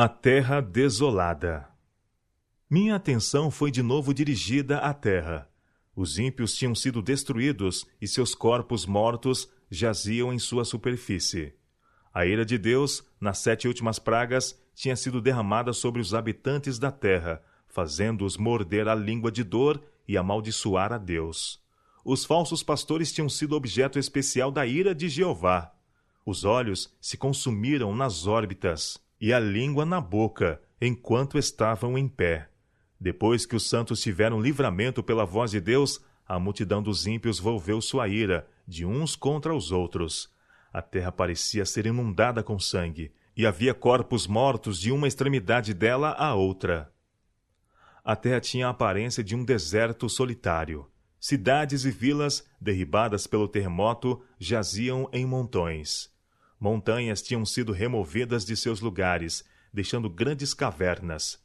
A terra desolada. Minha atenção foi de novo dirigida à terra. Os ímpios tinham sido destruídos e seus corpos mortos jaziam em sua superfície. A ira de Deus, nas 7 últimas pragas, tinha sido derramada sobre os habitantes da terra, fazendo-os morder a língua de dor e amaldiçoar a Deus. Os falsos pastores tinham sido objeto especial da ira de Jeová. Os olhos se consumiram nas órbitas e a língua na boca, enquanto estavam em pé. Depois que os santos tiveram livramento pela voz de Deus, a multidão dos ímpios volveu sua ira, de uns contra os outros. A terra parecia ser inundada com sangue, e havia corpos mortos de uma extremidade dela à outra. A terra tinha a aparência de um deserto solitário. Cidades e vilas, derribadas pelo terremoto, jaziam em montões. Montanhas tinham sido removidas de seus lugares, deixando grandes cavernas.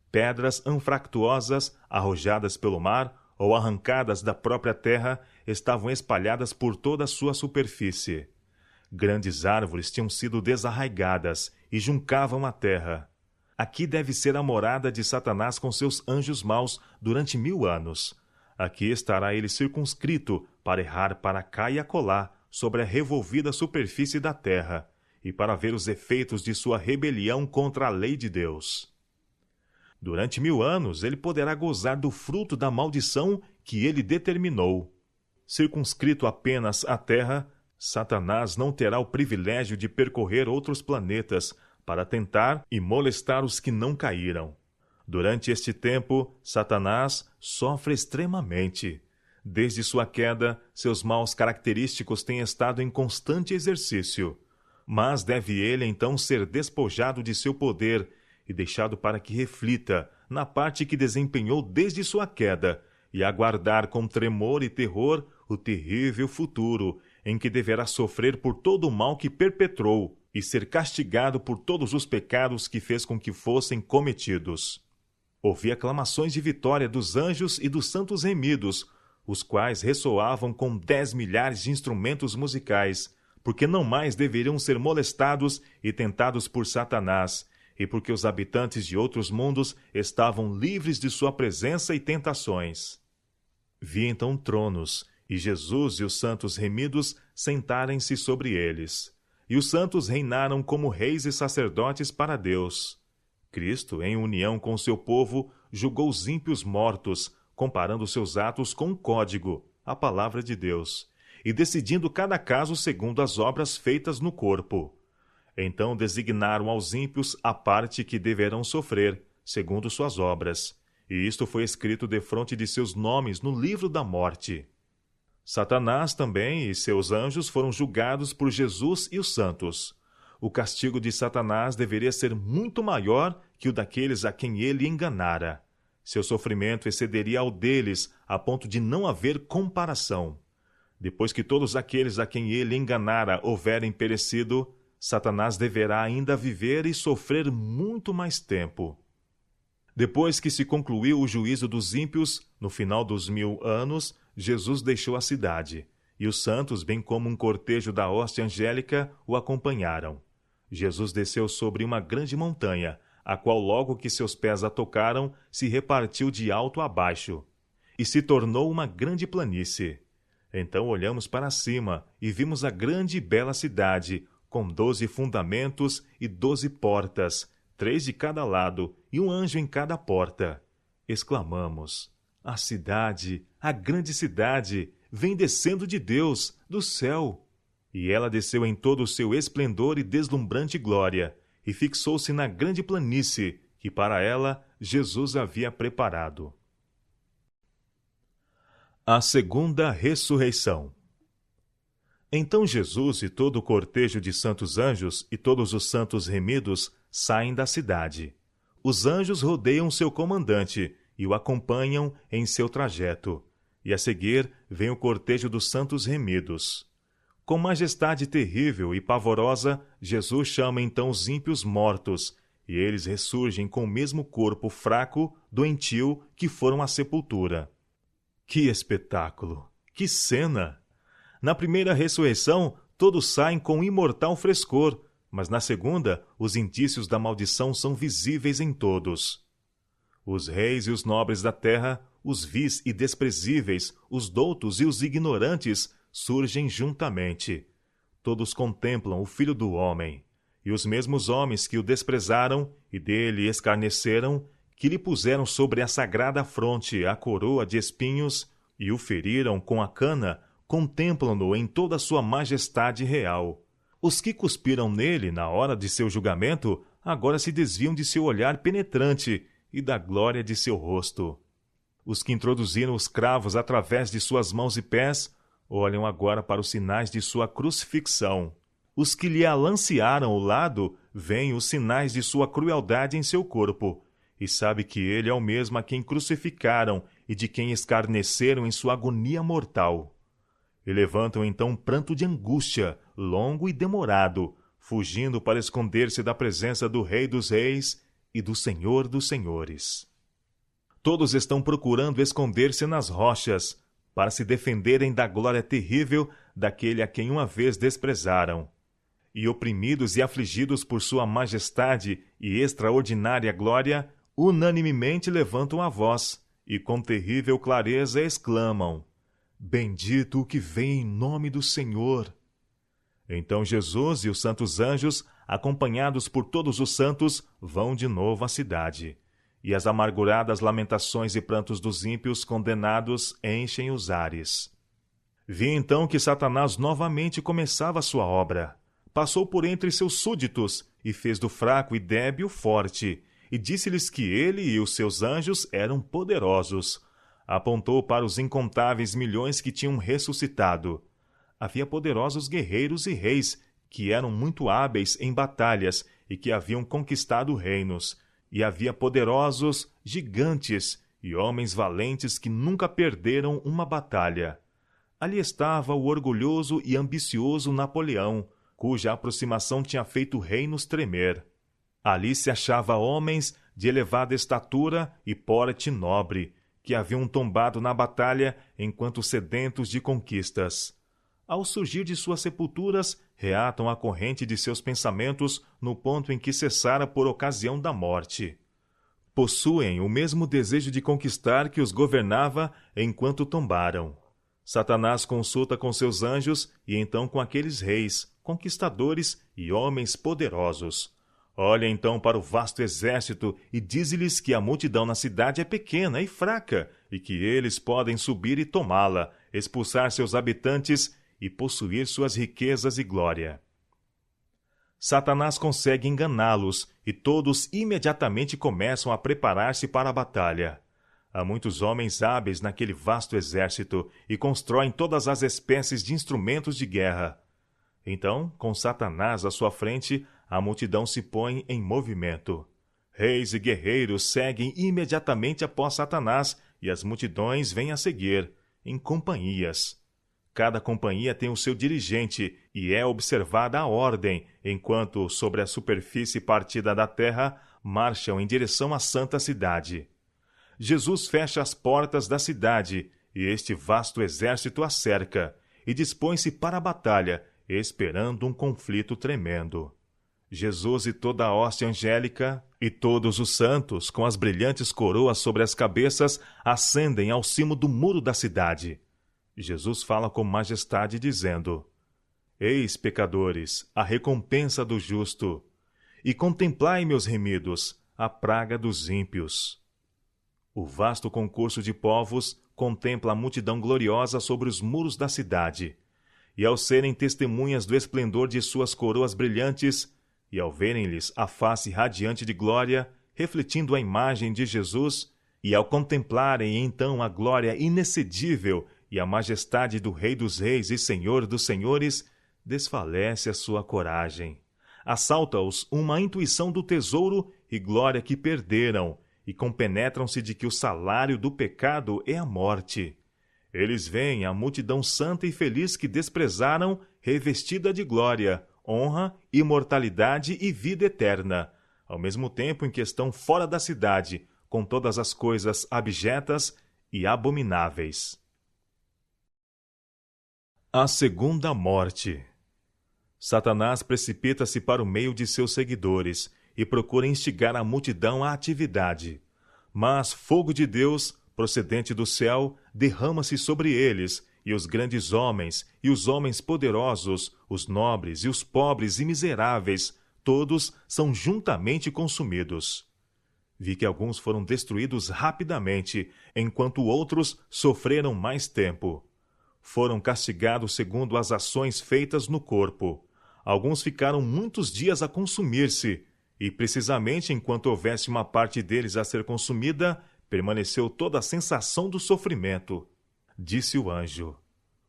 Pedras anfractuosas, arrojadas pelo mar ou arrancadas da própria terra, estavam espalhadas por toda a sua superfície. Grandes árvores tinham sido desarraigadas e juncavam a terra. Aqui deve ser a morada de Satanás com seus anjos maus durante 1000 anos. Aqui estará ele circunscrito para errar para cá e acolá sobre a revolvida superfície da terra e para ver os efeitos de sua rebelião contra a lei de Deus. Durante 1000 anos ele poderá gozar do fruto da maldição que ele determinou. Circunscrito apenas à terra, Satanás não terá o privilégio de percorrer outros planetas para tentar e molestar os que não caíram. Durante este tempo, Satanás sofre extremamente. Desde sua queda, seus maus característicos têm estado em constante exercício. Mas deve ele então ser despojado de seu poder e deixado para que reflita na parte que desempenhou desde sua queda e aguardar com tremor e terror o terrível futuro em que deverá sofrer por todo o mal que perpetrou e ser castigado por todos os pecados que fez com que fossem cometidos. Ouvi aclamações de vitória dos anjos e dos santos remidos, os quais ressoavam com 10 milhares de instrumentos musicais, porque não mais deveriam ser molestados e tentados por Satanás, e porque os habitantes de outros mundos estavam livres de sua presença e tentações. Vi então tronos, e Jesus e os santos remidos sentarem-se sobre eles. E os santos reinaram como reis e sacerdotes para Deus. Cristo, em união com seu povo, julgou os ímpios mortos, comparando seus atos com um código, a palavra de Deus, e decidindo cada caso segundo as obras feitas no corpo. Então designaram aos ímpios a parte que deverão sofrer, segundo suas obras, e isto foi escrito defronte de seus nomes no livro da morte. Satanás também e seus anjos foram julgados por Jesus e os santos. O castigo de Satanás deveria ser muito maior que o daqueles a quem ele enganara. Seu sofrimento excederia ao deles, a ponto de não haver comparação. Depois que todos aqueles a quem ele enganara houverem perecido, Satanás deverá ainda viver e sofrer muito mais tempo. Depois que se concluiu o juízo dos ímpios, no final dos 1000 anos, Jesus deixou a cidade, e os santos, bem como um cortejo da hoste angélica, o acompanharam. Jesus desceu sobre uma grande montanha, a qual logo que seus pés a tocaram, se repartiu de alto a baixo, e se tornou uma grande planície. Então olhamos para cima e vimos a grande e bela cidade, com 12 fundamentos e 12 portas, 3 de cada lado e um anjo em cada porta. Exclamamos: a cidade, a grande cidade, vem descendo de Deus, do céu. E ela desceu em todo o seu esplendor e deslumbrante glória, e fixou-se na grande planície, que para ela Jesus havia preparado. A segunda ressurreição. Então Jesus e todo o cortejo de santos anjos e todos os santos remidos saem da cidade. Os anjos rodeiam seu comandante e o acompanham em seu trajeto, e a seguir vem o cortejo dos santos remidos. Com majestade terrível e pavorosa, Jesus chama então os ímpios mortos, e eles ressurgem com o mesmo corpo fraco, doentio, que foram à sepultura. Que espetáculo! Que cena! Na primeira ressurreição, todos saem com imortal frescor, mas na segunda, os indícios da maldição são visíveis em todos. Os reis e os nobres da terra, os vis e desprezíveis, os doutos e os ignorantes, surgem juntamente. Todos contemplam o Filho do Homem, e os mesmos homens que o desprezaram e dele escarneceram, que lhe puseram sobre a sagrada fronte a coroa de espinhos e o feriram com a cana, contemplam-no em toda a sua majestade real. Os que cuspiram nele na hora de seu julgamento, agora se desviam de seu olhar penetrante e da glória de seu rosto. Os que introduziram os cravos através de suas mãos e pés, olham agora para os sinais de sua crucifixão. Os que lhe alancearam o lado, veem os sinais de sua crueldade em seu corpo, e sabe que ele é o mesmo a quem crucificaram e de quem escarneceram em sua agonia mortal. E levantam então um pranto de angústia, longo e demorado, fugindo para esconder-se da presença do Rei dos Reis e do Senhor dos Senhores. Todos estão procurando esconder-se nas rochas, para se defenderem da glória terrível daquele a quem uma vez desprezaram. E oprimidos e afligidos por sua majestade e extraordinária glória, unanimemente levantam a voz, e com terrível clareza exclamam: Bendito o que vem em nome do Senhor! Então Jesus e os santos anjos, acompanhados por todos os santos, vão de novo à cidade. E as amarguradas lamentações e prantos dos ímpios condenados enchem os ares. Vi então que Satanás novamente começava sua obra. Passou por entre seus súditos, e fez do fraco e débil forte, e disse-lhes que ele e os seus anjos eram poderosos. Apontou para os incontáveis milhões que tinham ressuscitado. Havia poderosos guerreiros e reis, que eram muito hábeis em batalhas e que haviam conquistado reinos. E havia poderosos gigantes e homens valentes que nunca perderam uma batalha. Ali estava o orgulhoso e ambicioso Napoleão, cuja aproximação tinha feito reinos tremer. Ali se achava homens de elevada estatura e porte nobre, que haviam tombado na batalha enquanto sedentos de conquistas. Ao surgir de suas sepulturas, reatam a corrente de seus pensamentos no ponto em que cessara por ocasião da morte. Possuem o mesmo desejo de conquistar que os governava enquanto tombaram. Satanás consulta com seus anjos e então com aqueles reis, conquistadores e homens poderosos. Olha então para o vasto exército e diz-lhes que a multidão na cidade é pequena e fraca e que eles podem subir e tomá-la, expulsar seus habitantes e possuir suas riquezas e glória. Satanás consegue enganá-los e todos imediatamente começam a preparar-se para a batalha. Há muitos homens hábeis naquele vasto exército e constroem todas as espécies de instrumentos de guerra. Então, com Satanás à sua frente, a multidão se põe em movimento. Reis e guerreiros seguem imediatamente após Satanás e as multidões vêm a seguir, em companhias. Cada companhia tem o seu dirigente e é observada a ordem, enquanto, sobre a superfície partida da terra, marcham em direção à santa cidade. Jesus fecha as portas da cidade e este vasto exército a cerca e dispõe-se para a batalha, esperando um conflito tremendo. Jesus e toda a hóstia angélica e todos os santos, com as brilhantes coroas sobre as cabeças, ascendem ao cimo do muro da cidade. Jesus fala com majestade, dizendo: Eis, pecadores, a recompensa do justo, e contemplai, meus remidos, a praga dos ímpios. O vasto concurso de povos contempla a multidão gloriosa sobre os muros da cidade, e ao serem testemunhas do esplendor de suas coroas brilhantes, e ao verem-lhes a face radiante de glória, refletindo a imagem de Jesus, e ao contemplarem então a glória inexcedível e a majestade do Rei dos Reis e Senhor dos Senhores, desfalece a sua coragem. Assalta-os uma intuição do tesouro e glória que perderam, e compenetram-se de que o salário do pecado é a morte. Eles veem a multidão santa e feliz que desprezaram, revestida de glória, honra, imortalidade e vida eterna, ao mesmo tempo em que estão fora da cidade, com todas as coisas abjetas e abomináveis. A segunda morte. Satanás precipita-se para o meio de seus seguidores e procura instigar a multidão à atividade. Mas fogo de Deus, procedente do céu, derrama-se sobre eles, e os grandes homens, e os homens poderosos, os nobres e os pobres e miseráveis, todos são juntamente consumidos. Vi que alguns foram destruídos rapidamente, enquanto outros sofreram mais tempo. Foram castigados segundo as ações feitas no corpo. Alguns ficaram muitos dias a consumir-se, e precisamente enquanto houvesse uma parte deles a ser consumida, permaneceu toda a sensação do sofrimento. Disse o anjo: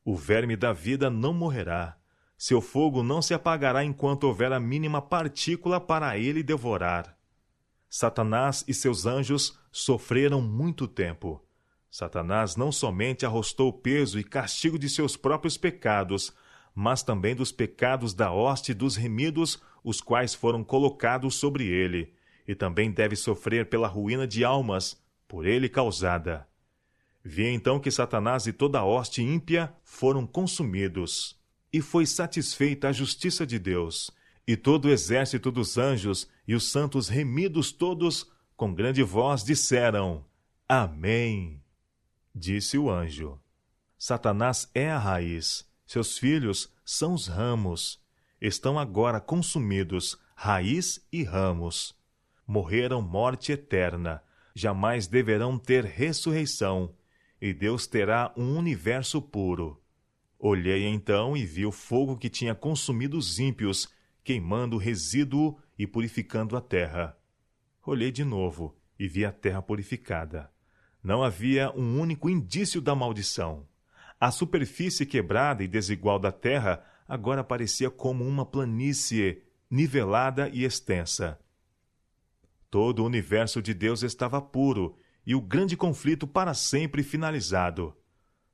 o verme da vida não morrerá. Seu fogo não se apagará enquanto houver a mínima partícula para ele devorar. Satanás e seus anjos sofreram muito tempo. Satanás não somente arrostou o peso e castigo de seus próprios pecados, mas também dos pecados da hoste dos remidos, os quais foram colocados sobre ele, e também deve sofrer pela ruína de almas, por ele causada. Vi então que Satanás e toda a hoste ímpia foram consumidos, e foi satisfeita a justiça de Deus, e todo o exército dos anjos e os santos remidos todos, com grande voz, disseram: Amém. Disse o anjo: Satanás é a raiz, seus filhos são os ramos. Estão agora consumidos, raiz e ramos. Morreram morte eterna, jamais deverão ter ressurreição, e Deus terá um universo puro. Olhei então e vi o fogo que tinha consumido os ímpios, queimando o resíduo e purificando a terra. Olhei de novo e vi a terra purificada. Não havia um único indício da maldição. A superfície quebrada e desigual da terra agora parecia como uma planície nivelada e extensa. Todo o universo de Deus estava puro e o grande conflito para sempre finalizado.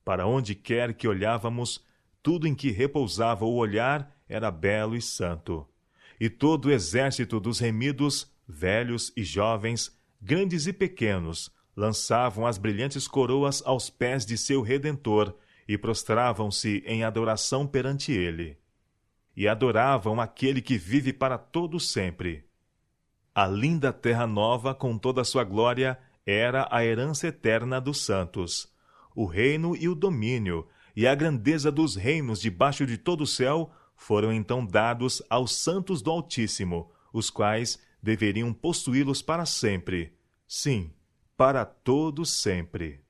Para onde quer que olhávamos, tudo em que repousava o olhar era belo e santo. E todo o exército dos remidos, velhos e jovens, grandes e pequenos, lançavam as brilhantes coroas aos pés de seu Redentor e prostravam-se em adoração perante ele. E adoravam aquele que vive para todo sempre. A linda terra nova, com toda a sua glória, era a herança eterna dos santos. O reino e o domínio, e a grandeza dos reinos debaixo de todo o céu, foram então dados aos santos do Altíssimo, os quais deveriam possuí-los para sempre. Sim, para todo sempre.